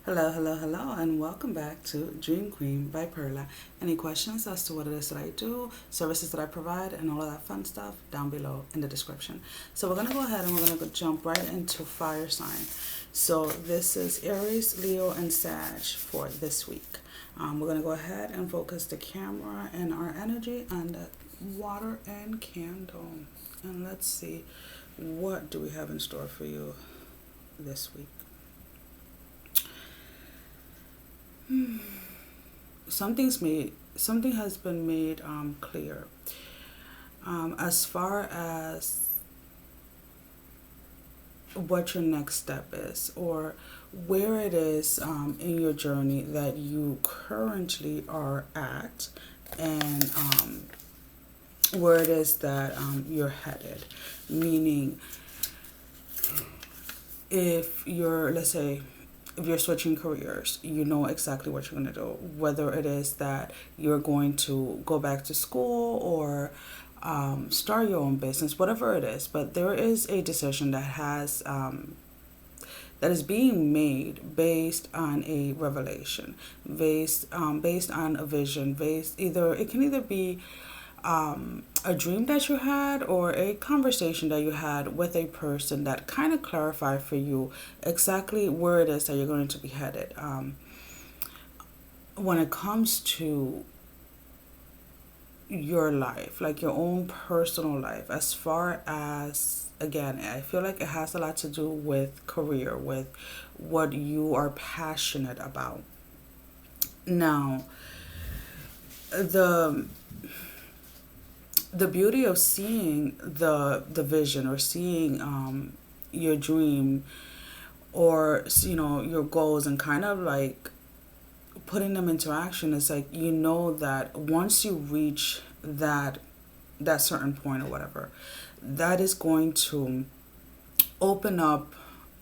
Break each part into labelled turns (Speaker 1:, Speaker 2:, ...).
Speaker 1: Hello, hello, hello, and welcome back to Dream Queen by Perla. Any questions as to what it is that I do, services that I provide, and all of that fun stuff down below in the description. So we're gonna go ahead and we're gonna jump right into fire sign. So this is Aries, Leo, and Sag for this week. We're gonna go ahead and focus the camera and our energy on the water and candle, and let's see what do we have in store for you this week. Something has been made clear as far as what your next step is, or where it is in your journey that you currently are at, and where it is that you're headed. Meaning, if you're, let's say, if you're switching careers, you know exactly what you're going to do. Whether it is that you're going to go back to school or start your own business, whatever it is. But there is a decision that is being made based on a revelation, based on a vision, it can either be a dream that you had or a conversation that you had with a person that kind of clarified for you exactly where it is that you're going to be headed. When it comes to your life, like your own personal life, as far as, again, I feel like it has a lot to do with career, with what you are passionate about. Now, the the beauty of seeing the vision, or seeing your dream, or your goals, and kind of like putting them into action, is like, that once you reach that certain point or whatever, that is going to open up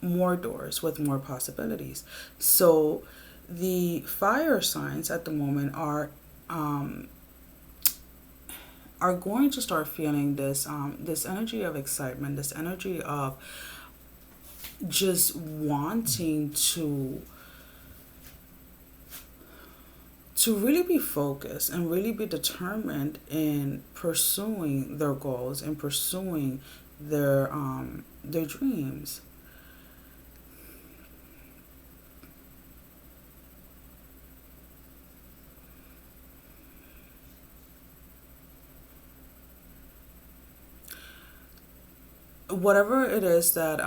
Speaker 1: more doors with more possibilities. So the fire signs at the moment are going to start feeling this energy of excitement, this energy of just wanting to really be focused and really be determined in pursuing their goals and pursuing their dreams. Whatever it is that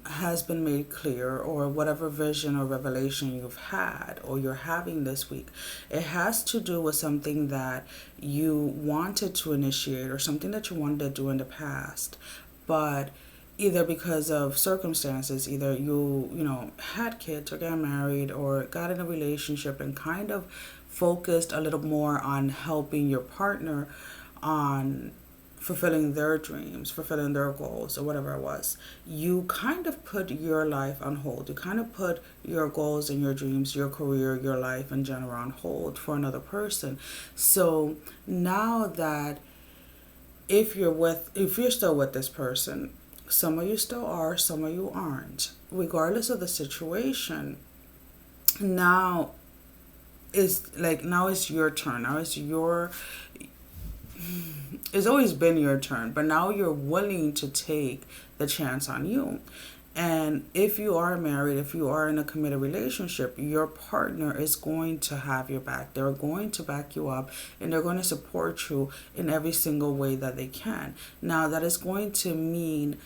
Speaker 1: has been made clear, or whatever vision or revelation you've had or you're having this week, it has to do with something that you wanted to initiate, or something that you wanted to do in the past, but either because of circumstances, either you had kids or got married or got in a relationship and kind of focused a little more on helping your partner on fulfilling their dreams, fulfilling their goals, or whatever it was. You kind of put your life on hold. You kind of put your goals and your dreams, your career, your life in general on hold for another person. So now that, if you're still with this person, some of you still are, some of you aren't. Regardless of the situation, now now it's your turn. It's always been your turn, but now you're willing to take the chance on you. And if you are married, if you are in a committed relationship, your partner is going to have your back. They're going to back you up, and they're going to support you in every single way that they can. Now, that is going to mean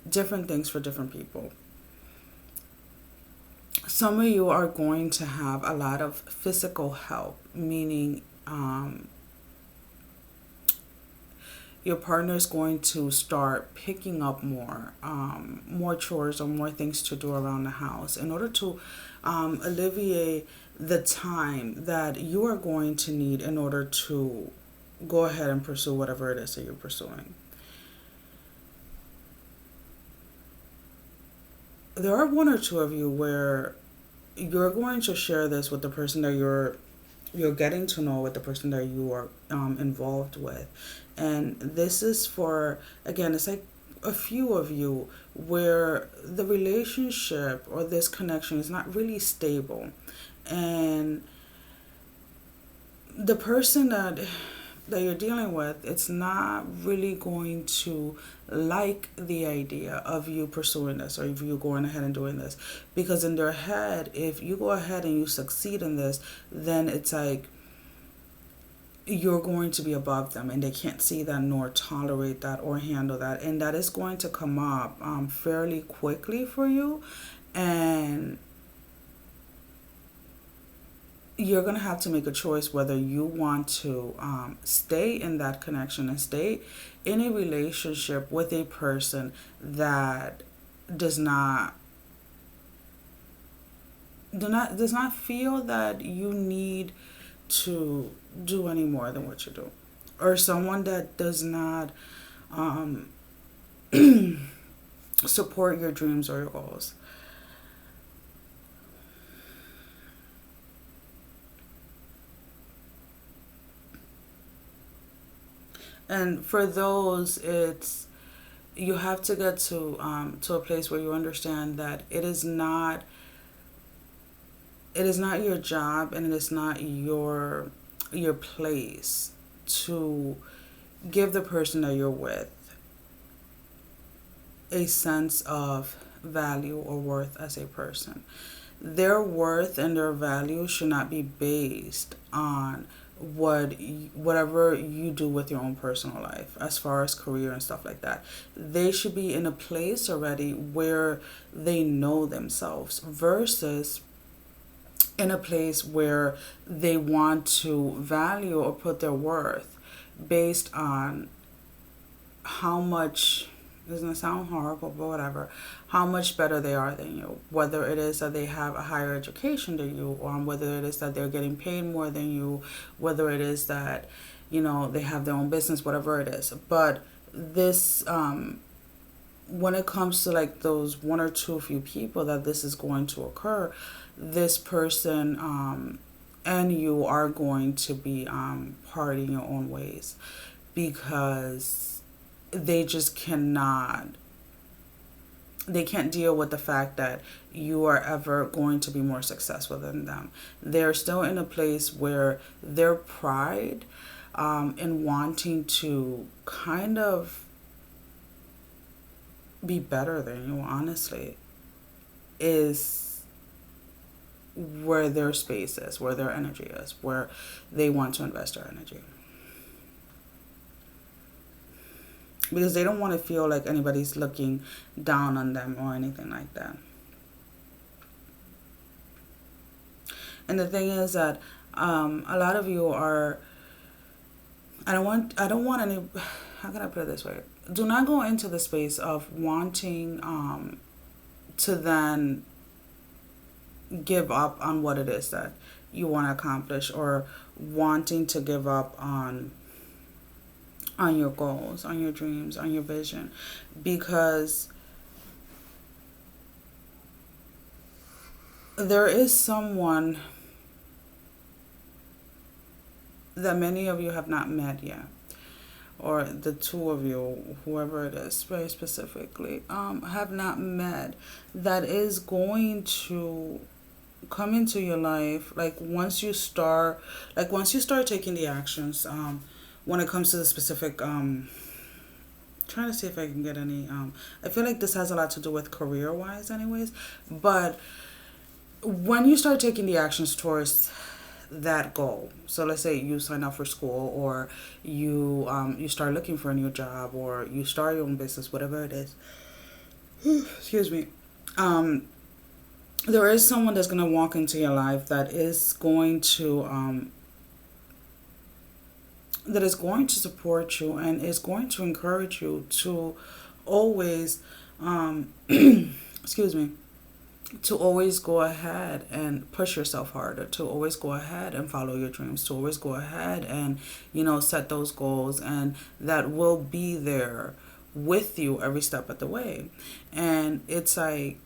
Speaker 1: different things for different people. Some of you are going to have a lot of physical help, meaning your partner is going to start picking up more chores or more things to do around the house, in order to alleviate the time that you are going to need in order to go ahead and pursue whatever it is that you're pursuing. There are one or two of you where you're going to share this with the person that you're getting to know, with the person that you are involved with. And this is for, again, it's like a few of you where the relationship or this connection is not really stable, and the person that you're dealing with, it's not really going to like the idea of you pursuing this or if you going ahead and doing this, because in their head, if you go ahead and you succeed in this, then it's like you're going to be above them and they can't see that nor tolerate that or handle that, and that is going to come up fairly quickly for you. And you're going to have to make a choice whether you want to stay in that connection and stay in a relationship with a person that does not does not feel that you need to do any more than what you do, or someone that does not um, support your dreams or your goals. And for those, it's you have to get to a place where you understand that it is not your job and it is not your place to give the person that you're with a sense of value or worth as a person. Their worth and their value should not be based on whatever you do with your own personal life as far as career and stuff like that. They should be in a place already where they know themselves versus in a place where they want to value or put their worth based on how much, doesn't sound horrible, but whatever, how much better they are than you. Whether it is that they have a higher education than you, or whether it is that they're getting paid more than you, whether it is that, they have their own business, whatever it is. But this, when it comes to like those one or two few people that this is going to occur, this person and you are going to be parting your own ways because they just they can't deal with the fact that you are ever going to be more successful than them. They're still in a place where their pride in wanting to kind of be better than you, honestly, is where their space is, where their energy is, where they want to invest their energy. Because they don't want to feel like anybody's looking down on them or anything like that. And the thing is that a lot of you are, I don't want any, how can I put it this way? Do not go into the space of wanting to then give up on what it is that you want to accomplish, or wanting to give up on your goals, on your dreams, on your vision, because there is someone that many of you have not met yet, or the two of you, whoever it is, very specifically, have not met, that is going to come into your life once you start taking the actions when it comes to the specific trying to see if I can get any I feel like this has a lot to do with career wise anyways, but when you start taking the actions towards that goal, so let's say you sign up for school, or you start looking for a new job, or you start your own business, whatever it is, excuse me, there is someone that's going to walk into your life that is going to support you and is going to encourage you to always excuse me, to always go ahead and push yourself harder, to always go ahead and follow your dreams, to always go ahead and set those goals, and that will be there with you every step of the way. And it's like,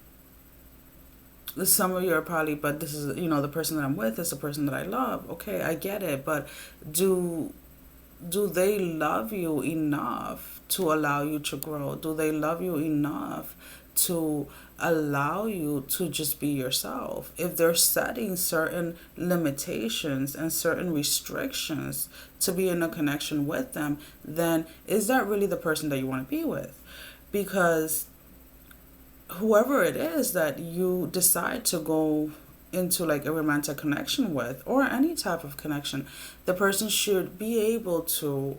Speaker 1: some of you are probably, but this is, the person that I'm with is the person that I love. Okay, I get it. But do do they love you enough to allow you to grow? Do they love you enough to allow you to just be yourself? If they're setting certain limitations and certain restrictions to be in a connection with them, then is that really the person that you want to be with? Because whoever it is that you decide to go into like a romantic connection with, or any type of connection, the person should be able to,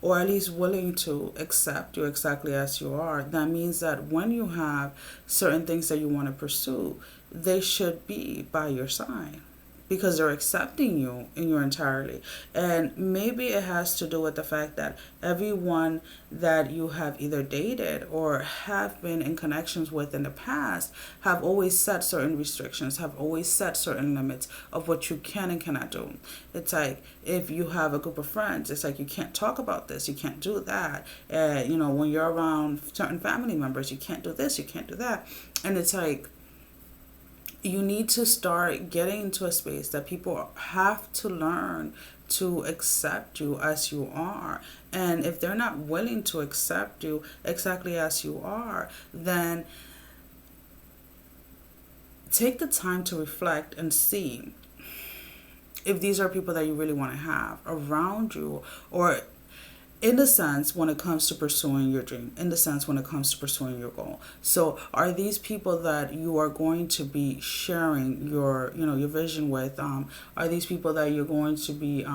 Speaker 1: or at least willing to, accept you exactly as you are. That means that when you have certain things that you want to pursue, they should be by your side because they're accepting you in your entirety. And maybe it has to do with the fact that everyone that you have either dated or have been in connections with in the past have always set certain restrictions, have always set certain limits of what you can and cannot do. It's like if you have a group of friends, it's like you can't talk about this, you can't do that. When you're around certain family members, you can't do this, you can't do that. And it's like you need to start getting into a space that people have to learn to accept you as you are. And if they're not willing to accept you exactly as you are, then take the time to reflect and see if these are people that you really want to have around you, or in the sense when it comes to pursuing your dream, in the sense when it comes to pursuing your goal. So are these people that you are going to be sharing your vision with? Are these people that you're going to be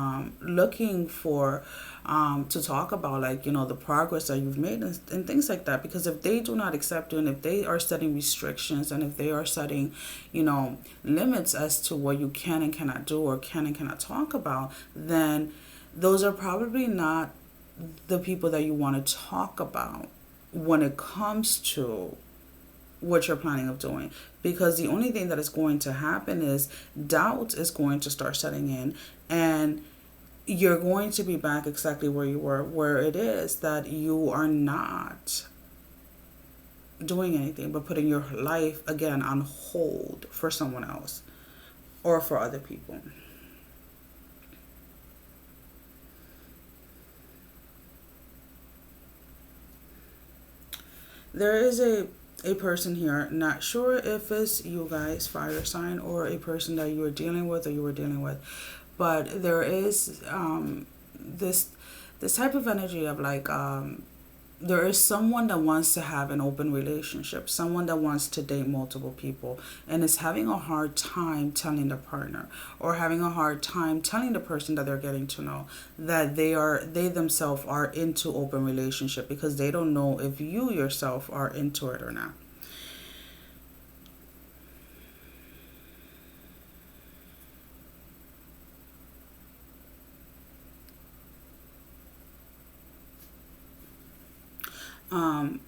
Speaker 1: looking for to talk about, like, the progress that you've made, and things like that? Because if they do not accept you, and if they are setting restrictions, and if they are setting limits as to what you can and cannot do, or can and cannot talk about, then those are probably not the people that you want to talk about when it comes to what you're planning of doing. Because the only thing that is going to happen is doubt is going to start setting in, and you're going to be back exactly where you were, where it is that you are not doing anything but putting your life again on hold for someone else or for other people. There is a person here, not sure if it's you guys, fire sign, or a person that you are dealing with or you were dealing with, but there is this type of energy of like there is someone that wants to have an open relationship, someone that wants to date multiple people, and is having a hard time telling the partner, or having a hard time telling the person that they're getting to know, that they themselves are into open relationship, because they don't know if you yourself are into it or not.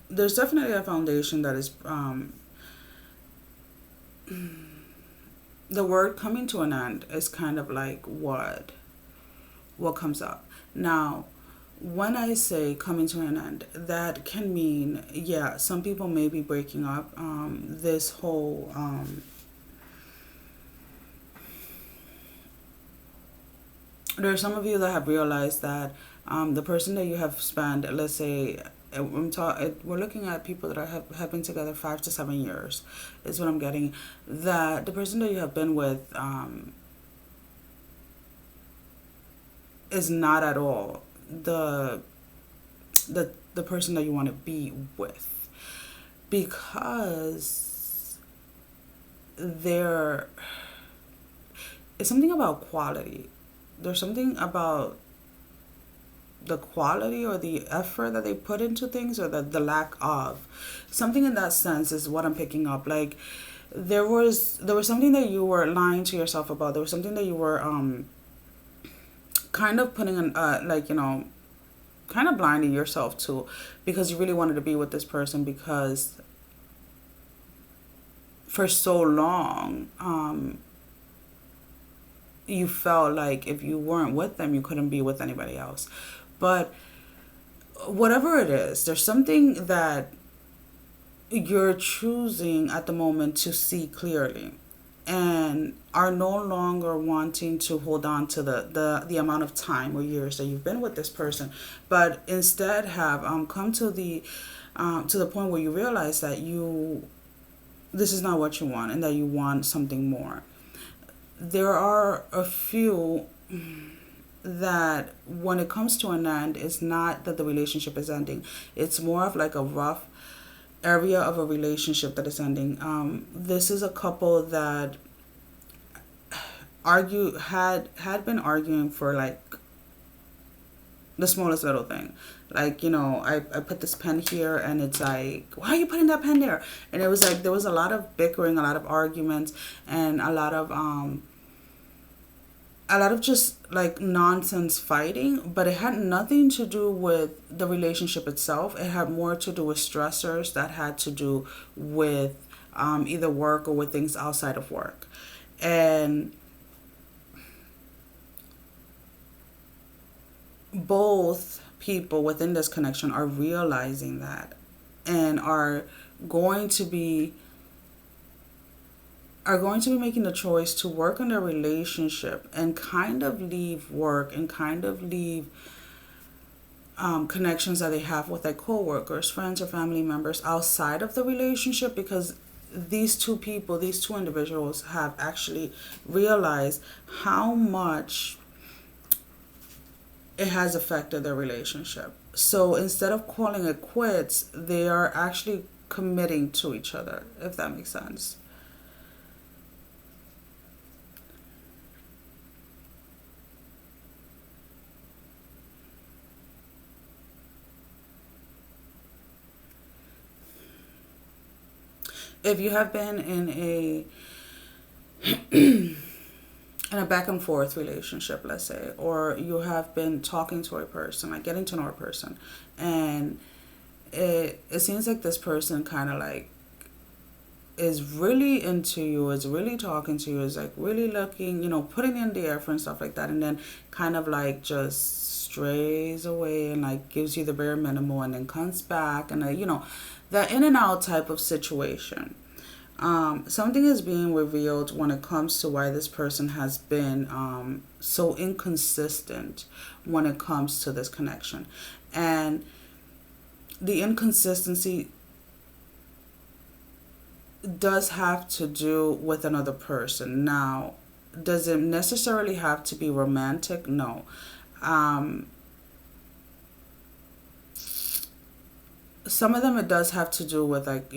Speaker 1: There's definitely a foundation that is the word coming to an end is kind of like what comes up. Now, when I say coming to an end, that can mean, yeah, some people may be breaking up. This whole there are some of you that have realized that the person that you have spent, let's say, we're looking at people that have been together 5 to 7 years, is what I'm getting. That the person that you have been with is not at all the person that you want to be with, because there is something about quality. There's something about the quality or the effort that they put into things, or the lack of something in that sense is what I'm picking up. Like there was something that you were lying to yourself about. There was something that you were kind of putting in kind of blinding yourself to, because you really wanted to be with this person, because for so long you felt like if you weren't with them, you couldn't be with anybody else. But whatever it is, there's something that you're choosing at the moment to see clearly. and are no longer wanting to hold on to the amount of time or years that you've been with this person, but instead have come to the point where you realize that this is not what you want and that you want something more. There are a few that when it comes to an end, it's not that the relationship is ending. It's more of like a rough area of a relationship that is ending. This is a couple that had been arguing for like the smallest little thing. Like, I put this pen here and it's like, why are you putting that pen there? And it was like there was a lot of bickering, a lot of arguments, and a lot of just like nonsense fighting, but it had nothing to do with the relationship itself. It had more to do with stressors that had to do with either work or with things outside of work. And both people within this connection are realizing that and going to be making the choice to work on their relationship and kind of leave work and kind of leave connections that they have with like coworkers, friends, or family members outside of the relationship, because these two individuals have actually realized how much it has affected their relationship. So instead of calling it quits, they are actually committing to each other, if that makes sense. If you have been in a back and forth relationship, let's say, or you have been talking to a person, like getting to know a person, and it seems like this person kind of like is really into you, is really talking to you, is like really looking, putting in the effort and stuff like that, and then kind of like just strays away and like gives you the bare minimum and then comes back, and that in and out type of situation. Something is being revealed when it comes to why this person has been so inconsistent when it comes to this connection. And the inconsistency does have to do with another person. Now, does it necessarily have to be romantic? No. Some of them, it does have to do with like,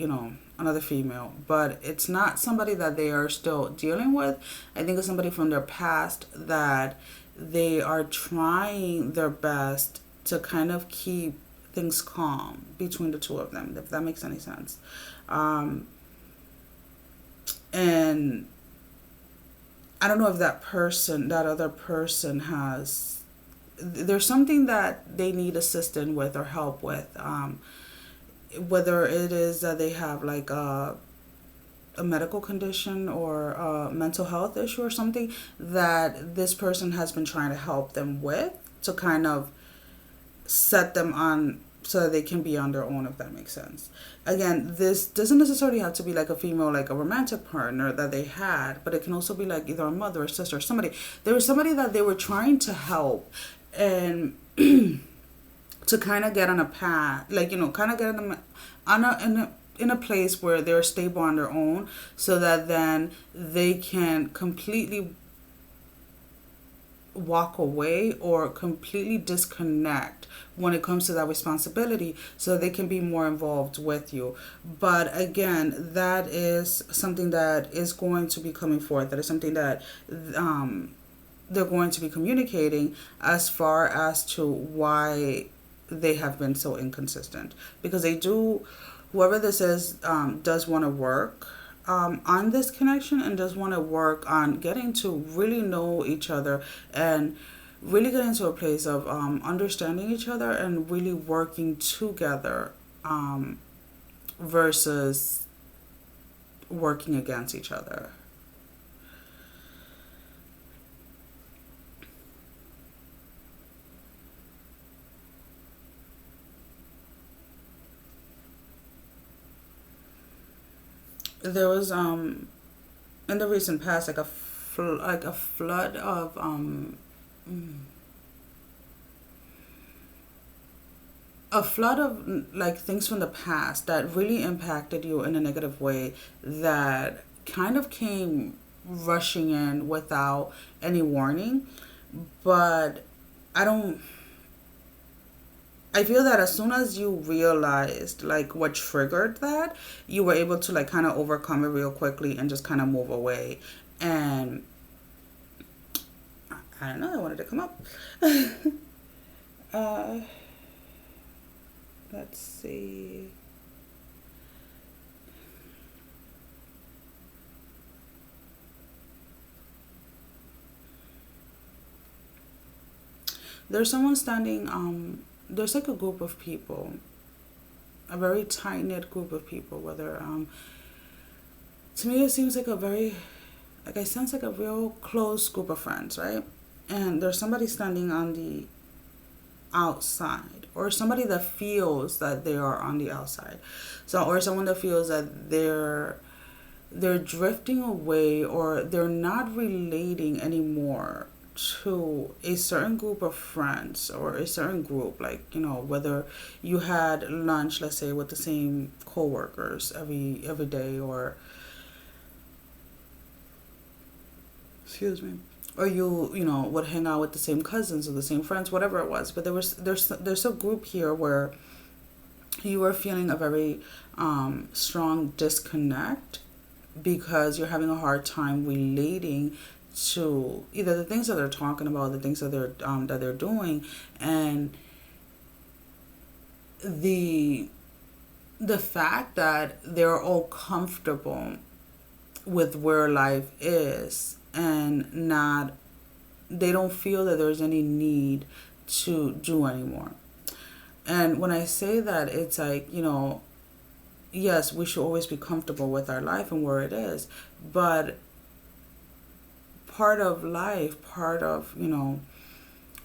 Speaker 1: another female, but it's not somebody that they are still dealing with. I think it's somebody from their past that they are trying their best to kind of keep things calm between the two of them, if that makes any sense. And I don't know if that other person there's something that they need assistance with or help with. Whether it is that they have like a medical condition or a mental health issue or something that this person has been trying to help them with to kind of set them on so that they can be on their own, if that makes sense. Again, this doesn't necessarily have to be like a female, like a romantic partner that they had, but it can also be like either a mother or sister or somebody. There was somebody that they were trying to help and to kind of get on a path, like, kind of get in a place where they're stable on their own, so that then they can completely walk away or completely disconnect when it comes to that responsibility, so they can be more involved with you. But again, that is something that is going to be coming forth. That is something that they're going to be communicating as far as to why they have been so inconsistent, because whoever this is does want to work on this connection and does want to work on getting to really know each other and really get into a place of understanding each other and really working together versus working against each other. There was in the recent past, like like a flood of like things from the past that really impacted you in a negative way, that kind of came rushing in without any warning. But I don't I feel that as soon as you realized like what triggered that, you were able to like kind of overcome it real quickly and just kind of move away. And I don't know, I wanted to come up. uh, let's see. There's someone standing, there's like a group of people, a very tight knit group of people, whether, to me it seems like a very, like I sense like a real close group of friends, right? And there's somebody standing on the outside, or somebody that feels that they are on the outside. So, or someone that feels that they're drifting away, or they're not relating anymore to a certain group of friends or a certain group, like, you know, whether you had lunch, let's say, with the same coworkers every day, or excuse me, or you know, would hang out with the same cousins or the same friends, whatever it was. But there's a group here where you are feeling a very strong disconnect, because you're having a hard time relating to either the things that they're talking about, the things that they're doing, and the the fact that they're all comfortable with where life is, and not, they don't feel that there's any need to do anymore. And when I say that, it's like, you know, yes, we should always be comfortable with our life and where it is, but part of life, part of, you know,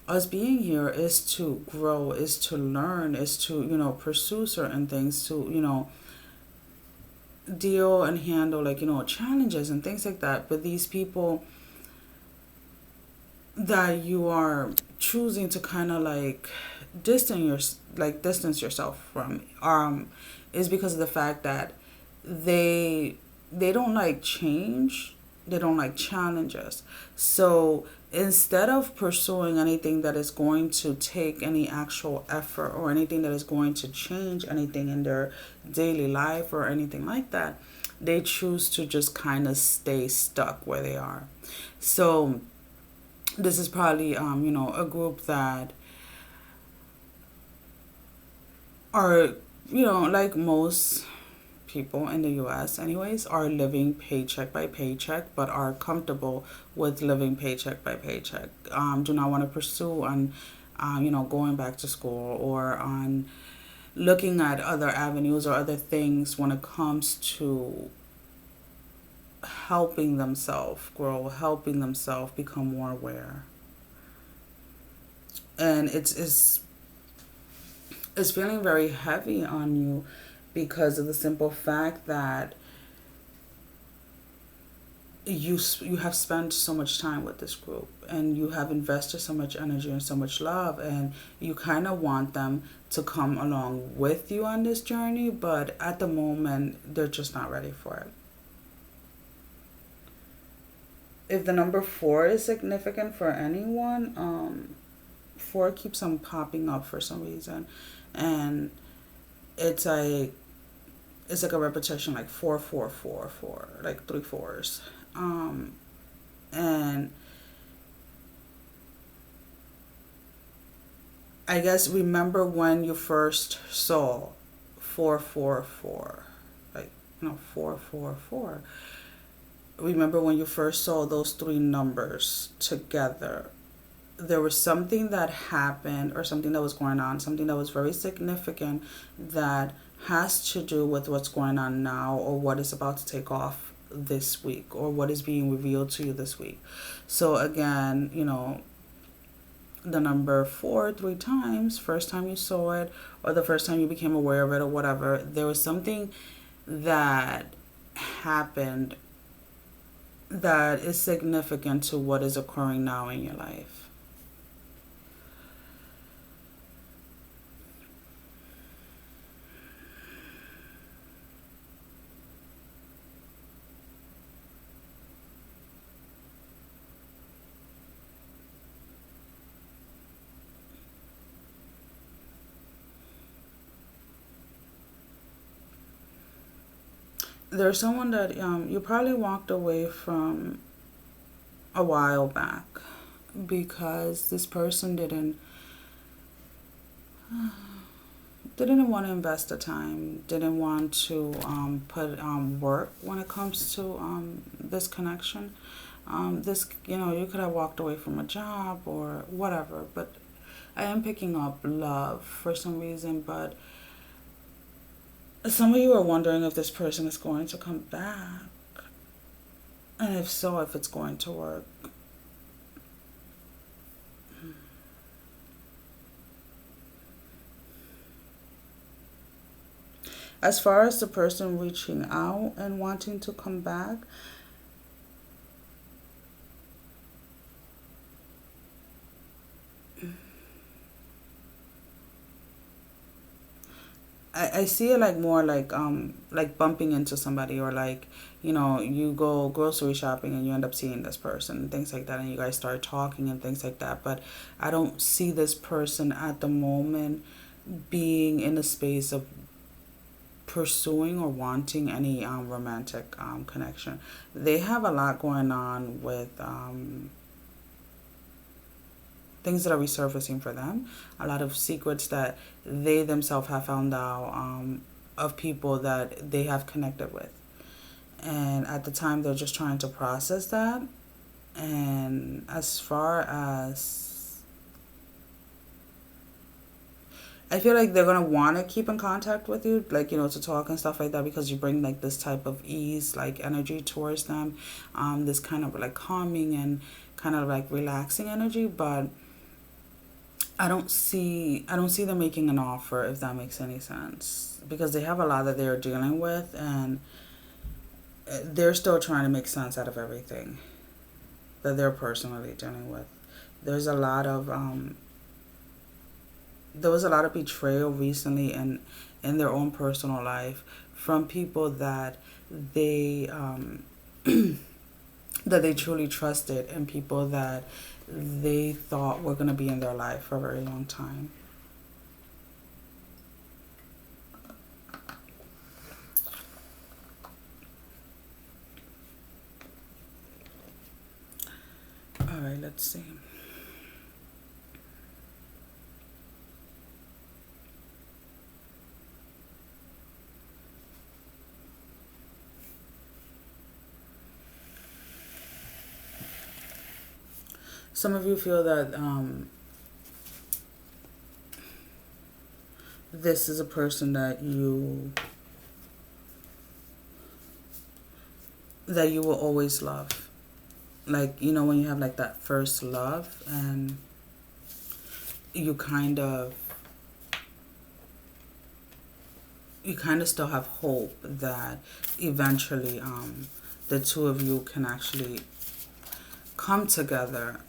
Speaker 1: us being here is to grow, is to learn, is to, you know, pursue certain things, to, you know, deal and handle, like, you know, challenges and things like that. But these people that you are choosing to kind of like distance yourself from, is because of the fact that they don't like change, they don't like challenges. So instead of pursuing anything that is going to take any actual effort, or anything that is going to change anything in their daily life or anything like that, they choose to just kind of stay stuck where they are. So this is probably, you know, a group that are, you know, like most people in the US anyways, are living paycheck by paycheck, but are comfortable with living paycheck by paycheck. Do not want to pursue on, you know, going back to school, or on looking at other avenues or other things when it comes to helping themselves grow, helping themselves become more aware. And it's feeling very heavy on you, because of the simple fact that you have spent so much time with this group, and you have invested so much energy and so much love, and you kind of want them to come along with you on this journey, but at the moment they're just not ready for it. If the number 4 is significant for anyone, 4 keeps on popping up for some reason, and it's like it's like a repetition, like 4 4 4 4, like three fours. And I guess, remember when you first saw 4 4 4, like, you know, 4 4 4. Remember when you first saw those three numbers together, there was something that happened, or something that was going on, something that was very significant, that has to do with what's going on now, or what is about to take off this week, or what is being revealed to you this week. So again, you know, the number 4 three times, first time you saw it, or the first time you became aware of it, or whatever, there was something that happened that is significant to what is occurring now in your life. There's someone that you probably walked away from a while back because this person didn't want to invest the time, didn't want to put work when it comes to this connection. This, you could have walked away from a job or whatever, but I am picking up love for some reason. But some of you are wondering if this person is going to come back, and if so, if it's going to work. As far as the person reaching out and wanting to come back, I see it like more like bumping into somebody, or like, you go grocery shopping and you end up seeing this person and things like that, and you guys start talking and things like that. But I don't see this person at the moment being in a space of pursuing or wanting any romantic connection. They have a lot going on with things that are resurfacing for them, a lot of secrets that they themselves have found out of people that they have connected with. And at the time, they're just trying to process that. And as far as, I feel like they're going to want to keep in contact with you, like, to talk and stuff like that, because you bring like this type of ease, like energy towards them, this kind of like calming and kind of like relaxing energy. But I don't see them making an offer, if that makes any sense, because they have a lot that they're dealing with, and they're still trying to make sense out of everything that they're personally dealing with. There's a lot of there was a lot of betrayal recently in their own personal life from people that they that they truly trusted, and people that they thought were going to be in their life for a very long time. All right, let's see. Some of you feel that this is a person that you will always love. Like, when you have like that first love, and you kind of still have hope that eventually the two of you can actually come together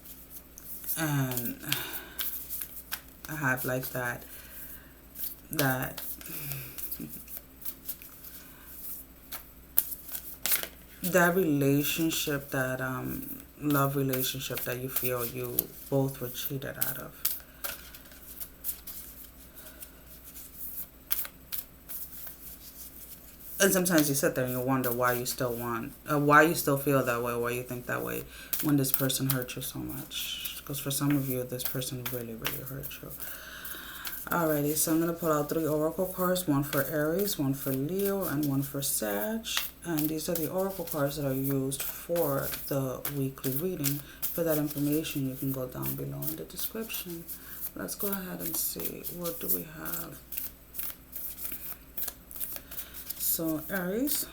Speaker 1: and have like that relationship, that love relationship that you feel you both were cheated out of. And sometimes you sit there and you wonder why you still feel that way, why you think that way when this person hurt you so much. Because for some of you, this person really, really hurt you. Alrighty, so I'm going to pull out 3 oracle cards, one for Aries, one for Leo, and one for Sag. And these are the oracle cards that are used for the weekly reading. For that information, you can go down below in the description. Let's go ahead and see, what do we have? So, Aries.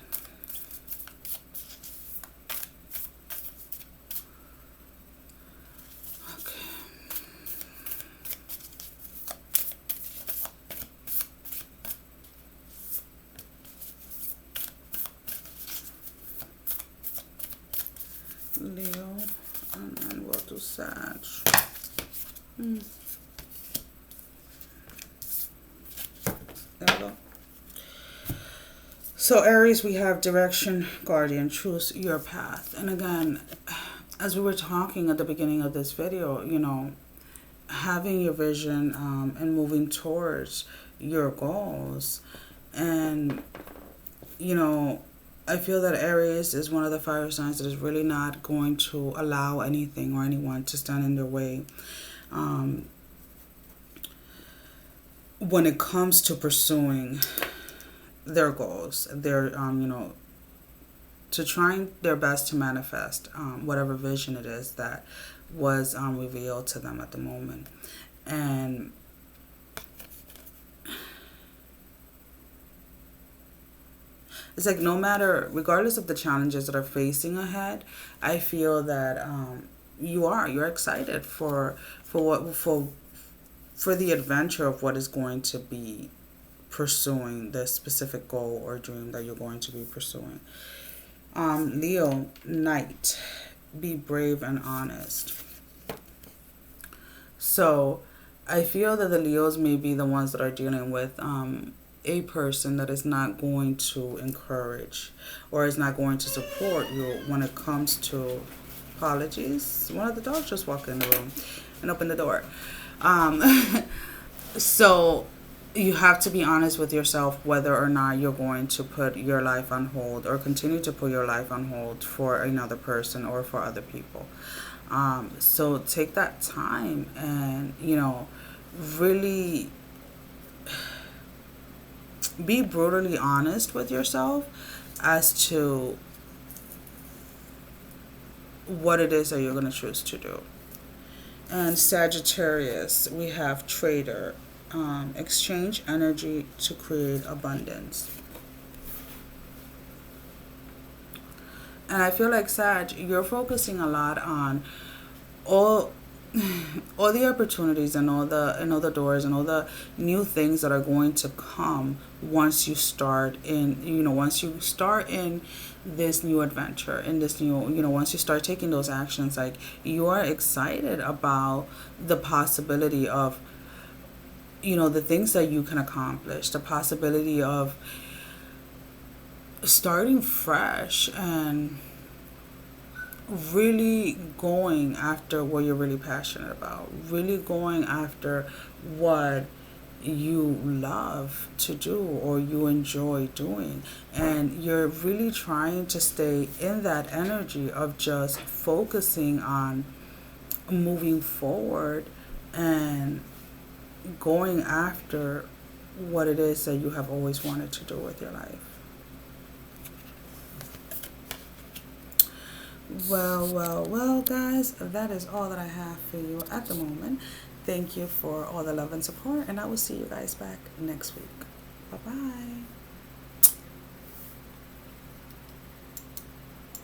Speaker 1: Leo, and then we'll do Sag. There we go. So Aries, we have direction, guardian, choose your path. And again, as we were talking at the beginning of this video, you know, having your vision and moving towards your goals. And, you know, I feel that Aries is one of the fire signs that is really not going to allow anything or anyone to stand in their way when it comes to pursuing their goals, their, you know, to trying their best to manifest whatever vision it is that was revealed to them at the moment. And it's like no matter, regardless of the challenges that are facing ahead, I feel that you're excited for the adventure of what is going to be pursuing the specific goal or dream that you're going to be pursuing. Leo, Knight, be brave and honest. So I feel that the Leos may be the ones that are dealing with a person that is not going to encourage or is not going to support you when it comes to, apologies, one of the dogs just walked in the room and opened the door. So you have to be honest with yourself whether or not you're going to put your life on hold or continue to put your life on hold for another person or for other people. So take that time and, you know, really be brutally honest with yourself as to what it is that you're going to choose to do. And Sagittarius, we have Trader. Exchange energy to create abundance. And I feel like Sag, you're focusing a lot on all the opportunities and all the doors and all the new things that are going to come once you start in, you know, once you start in this new adventure, in this new, you know, once you start taking those actions. Like, you are excited about the possibility of, you know, the things that you can accomplish, the possibility of starting fresh and really going after what you're really passionate about, really going after what you love to do or you enjoy doing. And you're really trying to stay in that energy of just focusing on moving forward and going after what it is that you have always wanted to do with your life. Well, guys, that is all that I have for you at the moment. Thank you for all the love and support, and I will see you guys back next week. Bye-bye.